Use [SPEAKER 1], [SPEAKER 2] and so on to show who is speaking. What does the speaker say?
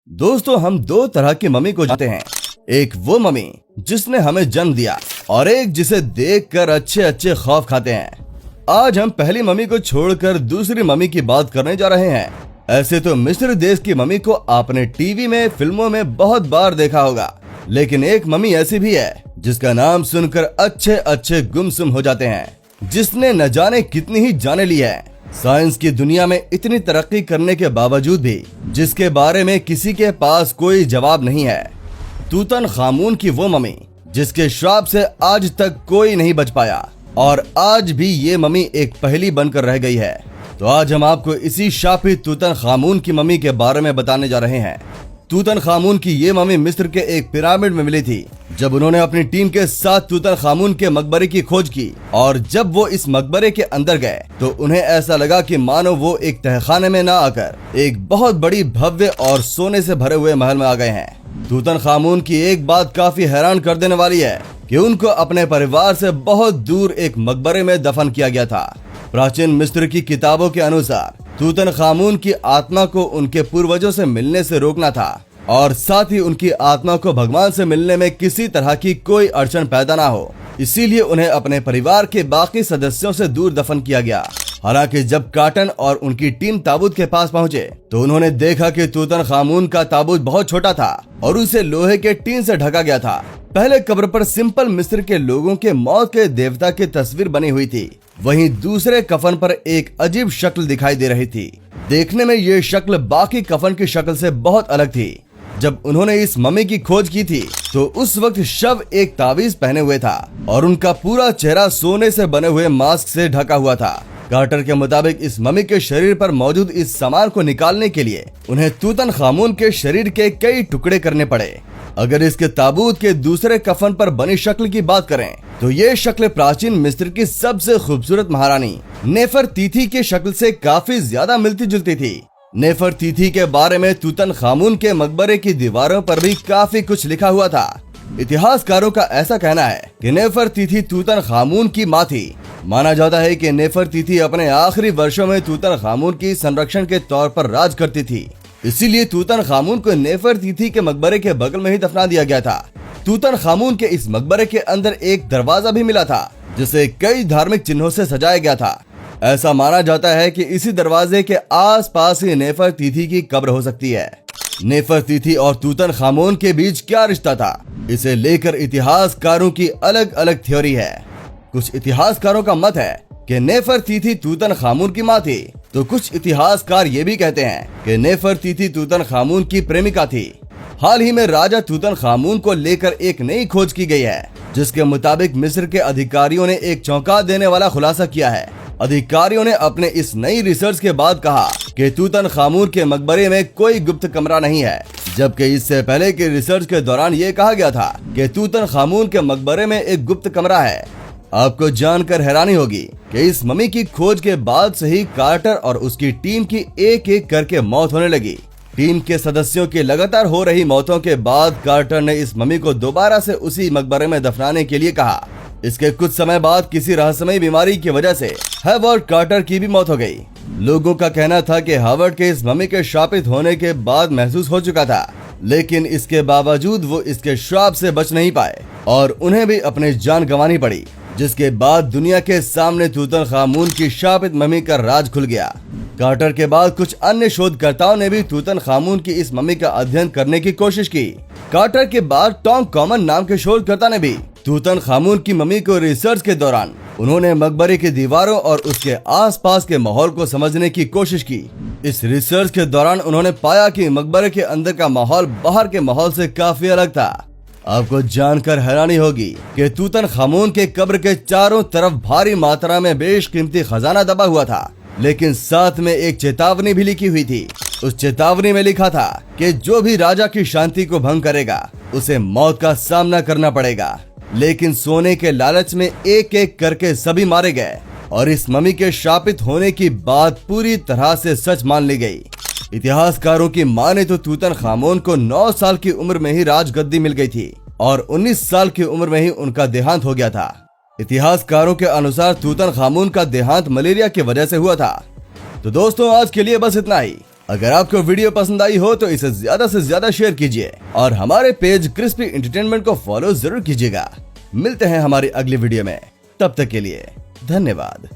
[SPEAKER 1] दोस्तों, हम दो तरह की मम्मी को जानते हैं। एक वो मम्मी जिसने हमें जन्म दिया और एक जिसे देखकर अच्छे अच्छे खौफ खाते हैं। आज हम पहली मम्मी को छोड़कर दूसरी मम्मी की बात करने जा रहे हैं। ऐसे तो मिस्र देश की मम्मी को आपने टीवी में, फिल्मों में बहुत बार देखा होगा, लेकिन एक मम्मी ऐसी भी है जिसका नाम सुनकर अच्छे अच्छे गुमसुम हो जाते हैं, जिसने न जाने कितनी ही जाने ली है। साइंस की दुनिया में इतनी तरक्की करने के बावजूद भी जिसके बारे में किसी के पास कोई जवाब नहीं है। तूतनखामुन की वो मम्मी जिसके श्राप से आज तक कोई नहीं बच पाया और आज भी ये मम्मी एक पहेली बनकर रह गई है। तो आज हम आपको इसी शापित तूतनखामुन की मम्मी के बारे में बताने जा रहे हैं। तूतनखामुन की ये मम्मी मिस्र के एक पिरामिड में मिली थी। जब उन्होंने अपनी टीम के साथ तूतनखामुन के मकबरे की खोज की और जब वो इस मकबरे के अंदर गए तो उन्हें ऐसा लगा कि मानो वो एक तहखाने में न आकर एक बहुत बड़ी भव्य और सोने से भरे हुए महल में आ गए हैं। तूतनखामुन की एक बात काफी हैरान कर देने वाली है कि उनको अपने परिवार से बहुत दूर एक मकबरे में दफन किया गया था। प्राचीन मिस्र की किताबों के अनुसार तूतनखामुन की आत्मा को उनके पूर्वजों से मिलने से रोकना था और साथ ही उनकी आत्मा को भगवान से मिलने में किसी तरह की कोई अड़चन पैदा ना हो, इसीलिए उन्हें अपने परिवार के बाकी सदस्यों से दूर दफन किया गया। हालांकि जब कार्टन और उनकी टीम ताबूत के पास पहुंचे तो उन्होंने देखा कि तूतनखामुन का ताबूत बहुत छोटा था और उसे लोहे के टीन से ढका गया था। पहले कब्र पर सिंपल मिस्र के लोगों के मौत के देवता की तस्वीर बनी हुई थी, वहीं दूसरे कफन पर एक अजीब शक्ल दिखाई दे रही थी। देखने में ये शक्ल बाकी कफन की शक्ल से बहुत अलग थी। जब उन्होंने इस मम्मी की खोज की थी तो उस वक्त शव एक तावीज पहने हुए था और उनका पूरा चेहरा सोने से बने हुए मास्क से ढका हुआ था। कार्टर के मुताबिक इस मम्मी के शरीर पर मौजूद इस सामान को निकालने के लिए उन्हें तूतनखामुन के शरीर के कई टुकड़े करने पड़े। अगर इसके ताबूत के दूसरे कफन पर बनी शक्ल की बात करें तो ये शक्ल प्राचीन मिस्र की सबसे खूबसूरत महारानी नेफरतीती की शक्ल से काफी ज्यादा मिलती जुलती थी। नेफरतीती के बारे में तूतनखामुन के मकबरे की दीवारों पर भी काफी कुछ लिखा हुआ था। इतिहासकारों का ऐसा कहना है कि नेफरतीती तूतनखामुन की मां थी। माना जाता है कि नेफरतीती अपने आखिरी वर्षों में तूतनखामुन की संरक्षण के तौर पर राज करती थी, इसीलिए तूतनखामुन को नेफरतीती के मकबरे के बगल में ही दफना दिया गया था। तूतनखामुन के इस मकबरे के अंदर एक दरवाजा भी मिला था जिसे कई धार्मिक चिन्हों से सजाया गया था। ऐसा माना जाता है कि इसी दरवाजे के आसपास ही नेफरतीती की कब्र हो सकती है। नेफरतीती और तूतनखामुन के बीच क्या रिश्ता था, इसे लेकर इतिहासकारों की अलग अलग थ्योरी है। कुछ इतिहासकारों का मत है कि नेफरतीती तूतनखामुन की मां थी, तो कुछ इतिहासकार ये भी कहते हैं कि नेफरतीती तूतनखामुन की प्रेमिका थी। हाल ही में राजा तूतनखामुन को लेकर एक नई खोज की गई है, जिसके मुताबिक मिस्र के अधिकारियों ने एक चौंका देने वाला खुलासा किया है। अधिकारियों ने अपने इस नई रिसर्च के बाद कहा कि तूतनखामुन के मकबरे में कोई गुप्त कमरा नहीं है, जबकि इससे पहले की रिसर्च के दौरान ये कहा गया था कि तूतनखामुन के मकबरे में एक गुप्त कमरा है। आपको जानकर हैरानी होगी कि इस मम्मी की खोज के बाद से ही कार्टर और उसकी टीम की एक एक करके मौत होने लगी। टीम के सदस्यों की लगातार हो रही मौतों के बाद कार्टर ने इस मम्मी को दोबारा से उसी मकबरे में दफनाने के लिए कहा। इसके कुछ समय बाद किसी रहस्यमयी बीमारी की वजह से हावर्ड कार्टर की भी मौत हो गई। लोगों का कहना था कि हावर्ड के इस मम्मी के श्रापित होने के बाद महसूस हो चुका था, लेकिन इसके बावजूद वो इसके श्राप से बच नहीं पाए और उन्हें भी अपनी जान गंवानी पड़ी, जिसके बाद दुनिया के सामने तूतनखामुन की शापित मम्मी का राज खुल गया। कार्टर के बाद कुछ अन्य शोधकर्ताओं ने भी तूतनखामुन की इस मम्मी का अध्ययन करने की कोशिश की। कार्टर के बाद टॉम कॉमन नाम के शोधकर्ता ने भी तूतनखामुन की मम्मी को रिसर्च के दौरान उन्होंने मकबरे की दीवारों और उसके आसपास के माहौल को समझने की कोशिश की। इस रिसर्च के दौरान उन्होंने पाया कि मकबरे के अंदर का माहौल बाहर के माहौल से काफी अलग था। आपको जानकर हैरानी होगी कि तूतनखामुन के कब्र के चारों तरफ भारी मात्रा में बेशकीमती खजाना दबा हुआ था, लेकिन साथ में एक चेतावनी भी लिखी हुई थी। उस चेतावनी में लिखा था कि जो भी राजा की शांति को भंग करेगा उसे मौत का सामना करना पड़ेगा। लेकिन सोने के लालच में एक एक करके सभी मारे गए और इस मम्मी के शापित होने की बात पूरी तरह से सच मान ली गई। इतिहासकारों की माने तो तूतनखामुन को 9 साल की उम्र में ही राजगद्दी मिल गई थी और 19 साल की उम्र में ही उनका देहांत हो गया था। इतिहासकारों के अनुसार तूतनखामुन का देहांत मलेरिया की वजह से हुआ था। तो दोस्तों, आज के लिए बस इतना ही। अगर आपको वीडियो पसंद आई हो तो इसे ज्यादा से ज्यादा शेयर कीजिए और हमारे पेज क्रिस्पी एंटरटेनमेंट को फॉलो जरूर कीजिएगा। मिलते हैं हमारी अगली वीडियो में, तब तक के लिए धन्यवाद।